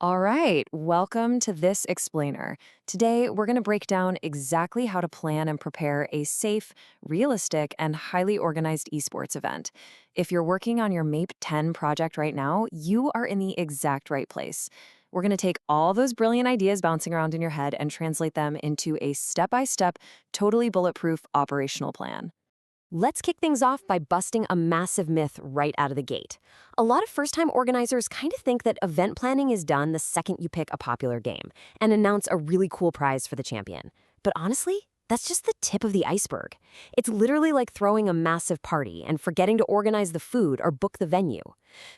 All right, welcome to this explainer. Today, we're going to break down exactly how to plan and prepare a safe, realistic, and highly organized esports event. If you're working on your MAPE 10 project right now, you are in the exact right place. We're going to take all those brilliant ideas bouncing around in your head and translate them into a step-by-step, totally bulletproof operational plan. Let's kick things off by busting a massive myth right out of the gate. A lot of first-time organizers kind of think that event planning is done the second you pick a popular game and announce a really cool prize for the champion. But honestly, that's just the tip of the iceberg. It's literally like throwing a massive party and forgetting to organize the food or book the venue.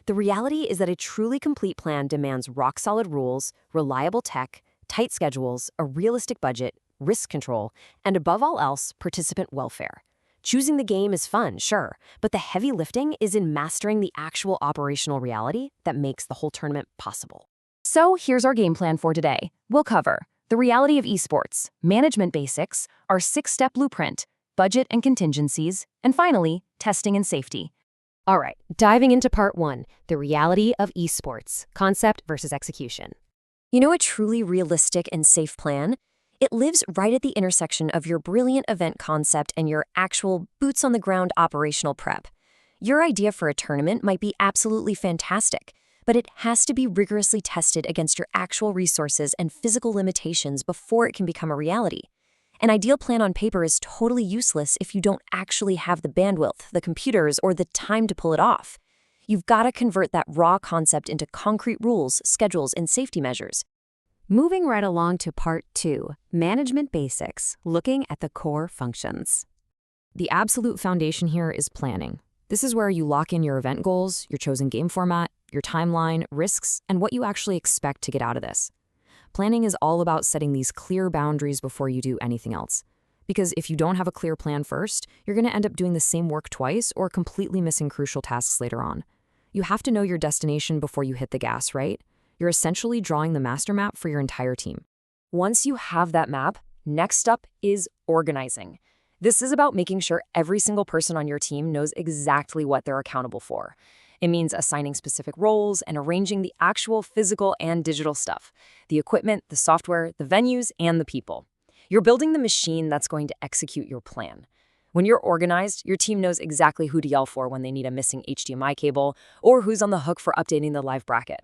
The reality is that a truly complete plan demands rock-solid rules, reliable tech, tight schedules, a realistic budget, risk control, and above all else, participant welfare. Choosing the game is fun, sure, but the heavy lifting is in mastering the actual operational reality that makes the whole tournament possible. So here's our game plan for today. We'll cover the reality of esports, management basics, our 6-step blueprint, budget and contingencies, and finally, testing and safety. All right, diving into part 1, the reality of esports, concept versus execution. You know a truly realistic and safe plan? It lives right at the intersection of your brilliant event concept and your actual boots-on-the-ground operational prep. Your idea for a tournament might be absolutely fantastic, but it has to be rigorously tested against your actual resources and physical limitations before it can become a reality. An ideal plan on paper is totally useless if you don't actually have the bandwidth, the computers, or the time to pull it off. You've got to convert that raw concept into concrete rules, schedules, and safety measures. Moving right along to part 2, management basics, looking at the core functions. The absolute foundation here is planning. This is where you lock in your event goals, your chosen game format, your timeline, risks, and what you actually expect to get out of this. Planning is all about setting these clear boundaries before you do anything else. Because if you don't have a clear plan first, you're going to end up doing the same work twice or completely missing crucial tasks later on. You have to know your destination before you hit the gas, right? You're essentially drawing the master map for your entire team. Once you have that map, next up is organizing. This is about making sure every single person on your team knows exactly what they're accountable for. It means assigning specific roles and arranging the actual physical and digital stuff, the equipment, the software, the venues, and the people. You're building the machine that's going to execute your plan. When you're organized, your team knows exactly who to yell for when they need a missing HDMI cable or who's on the hook for updating the live bracket.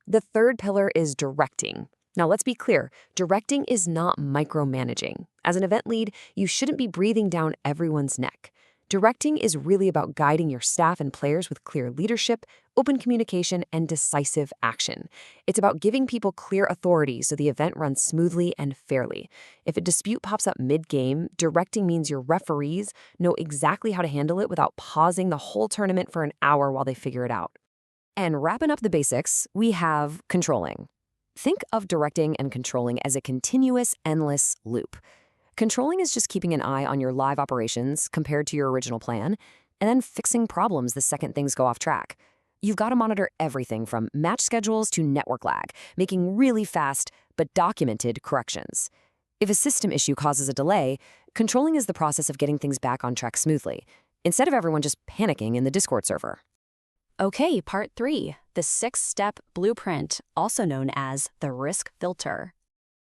The third pillar is directing. Now, let's be clear, directing is not micromanaging. As an event lead, you shouldn't be breathing down everyone's neck. Directing is really about guiding your staff and players with clear leadership, open communication, and decisive action. It's about giving people clear authority so the event runs smoothly and fairly. If a dispute pops up mid-game, directing means your referees know exactly how to handle it without pausing the whole tournament for an hour while they figure it out. And wrapping up the basics, we have controlling. Think of directing and controlling as a continuous, endless loop. Controlling is just keeping an eye on your live operations compared to your original plan, and then fixing problems the second things go off track. You've got to monitor everything from match schedules to network lag, making really fast but documented corrections. If a system issue causes a delay, controlling is the process of getting things back on track smoothly, instead of everyone just panicking in the Discord server. Okay, part 3, the 6-step blueprint, also known as the risk filter.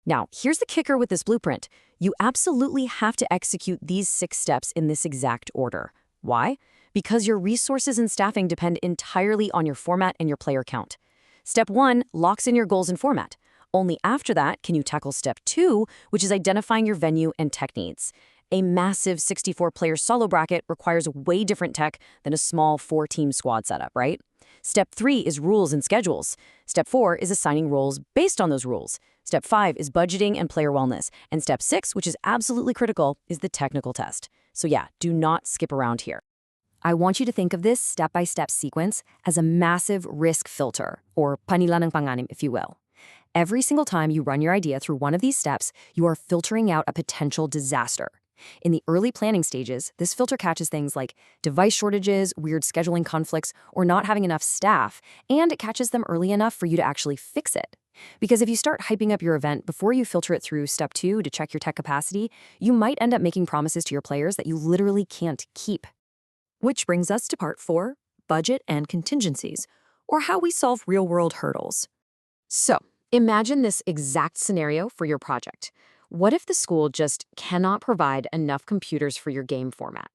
Now, here's the kicker with this blueprint. You absolutely have to execute these 6 steps in this exact order. Why? Because your resources and staffing depend entirely on your format and your player count. Step 1 locks in your goals and format. Only after that can you tackle step 2, which is identifying your venue and tech needs. A massive 64-player solo bracket requires way different tech than a small 4-team squad setup, right? Step 3 is rules and schedules. Step 4 is assigning roles based on those rules. Step 5 is budgeting and player wellness. And step 6, which is absolutely critical, is the technical test. So yeah, do not skip around here. I want you to think of this step-by-step sequence as a massive risk filter, or panila ng panganib, if you will. Every single time you run your idea through one of these steps, you are filtering out a potential disaster. In the early planning stages, this filter catches things like device shortages, weird scheduling conflicts, or not having enough staff, and it catches them early enough for you to actually fix it. Because if you start hyping up your event before you filter it through step 2 to check your tech capacity, you might end up making promises to your players that you literally can't keep. Which brings us to part 4, budget and contingencies, or how we solve real-world hurdles. So, imagine this exact scenario for your project. What if the school just cannot provide enough computers for your game format?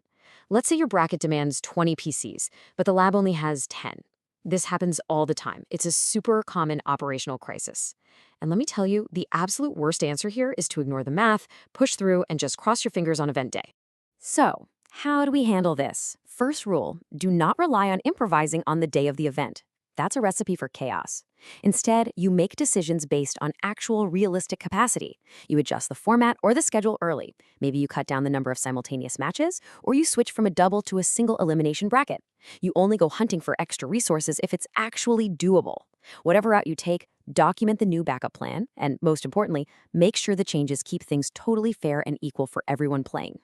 Let's say your bracket demands 20 PCs, but the lab only has 10. This happens all the time. It's a super common operational crisis. And let me tell you, the absolute worst answer here is to ignore the math, push through, and just cross your fingers on event day. So, how do we handle this? First rule, do not rely on improvising on the day of the event. That's a recipe for chaos. Instead, you make decisions based on actual realistic capacity. You adjust the format or the schedule early. Maybe you cut down the number of simultaneous matches, or you switch from a double to a single elimination bracket. You only go hunting for extra resources if it's actually doable. Whatever route you take, document the new backup plan, and most importantly, make sure the changes keep things totally fair and equal for everyone playing.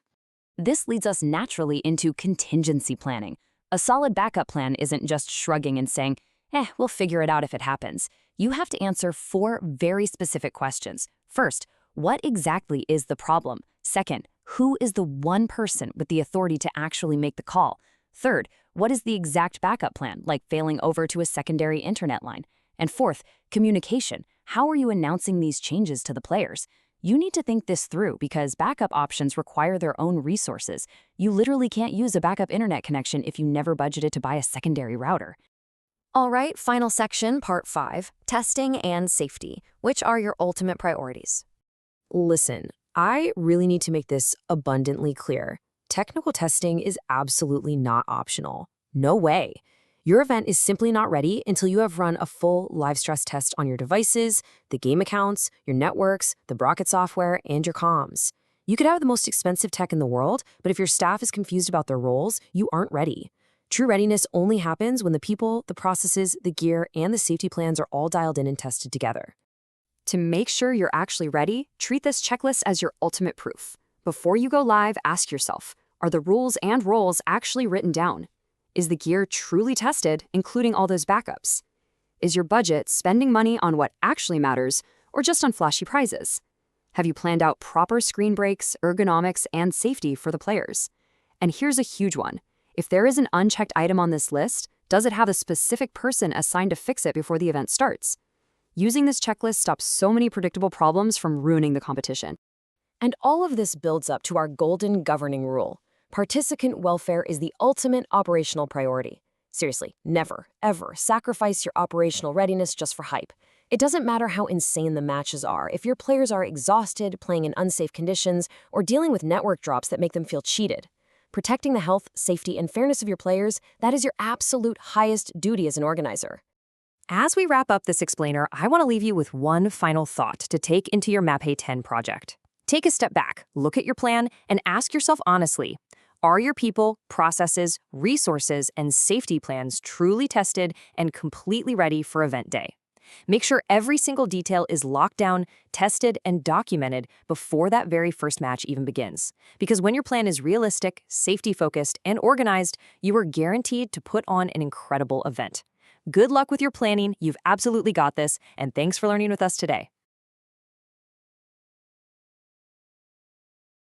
This leads us naturally into contingency planning. A solid backup plan isn't just shrugging and saying, we'll figure it out if it happens. You have to answer 4 very specific questions. First, what exactly is the problem? Second, who is the one person with the authority to actually make the call? Third, what is the exact backup plan, like failing over to a secondary internet line? And fourth, communication. How are you announcing these changes to the players? You need to think this through because backup options require their own resources. You literally can't use a backup internet connection if you never budgeted to buy a secondary router. All right, final section, part 5, testing and safety. Which are your ultimate priorities? Listen, I really need to make this abundantly clear. Technical testing is absolutely not optional. No way. Your event is simply not ready until you have run a full live stress test on your devices, the game accounts, your networks, the bracket software, and your comms. You could have the most expensive tech in the world, but if your staff is confused about their roles, you aren't ready. True readiness only happens when the people, the processes, the gear, and the safety plans are all dialed in and tested together. To make sure you're actually ready, treat this checklist as your ultimate proof. Before you go live, ask yourself, are the rules and roles actually written down? Is the gear truly tested, including all those backups? Is your budget spending money on what actually matters, or just on flashy prizes? Have you planned out proper screen breaks, ergonomics, and safety for the players? And here's a huge one. If there is an unchecked item on this list, does it have a specific person assigned to fix it before the event starts? Using this checklist stops so many predictable problems from ruining the competition. And all of this builds up to our golden governing rule. Participant welfare is the ultimate operational priority. Seriously, never, ever sacrifice your operational readiness just for hype. It doesn't matter how insane the matches are. If your players are exhausted, playing in unsafe conditions, or dealing with network drops that make them feel cheated. Protecting the health, safety, and fairness of your players, that is your absolute highest duty as an organizer. As we wrap up this explainer, I want to leave you with one final thought to take into your MAPEH 10 project. Take a step back, look at your plan, and ask yourself honestly, are your people, processes, resources, and safety plans truly tested and completely ready for event day? Make sure every single detail is locked down, tested, and documented before that very first match even begins. Because when your plan is realistic, safety-focused, and organized, you are guaranteed to put on an incredible event. Good luck with your planning, you've absolutely got this, and thanks for learning with us today.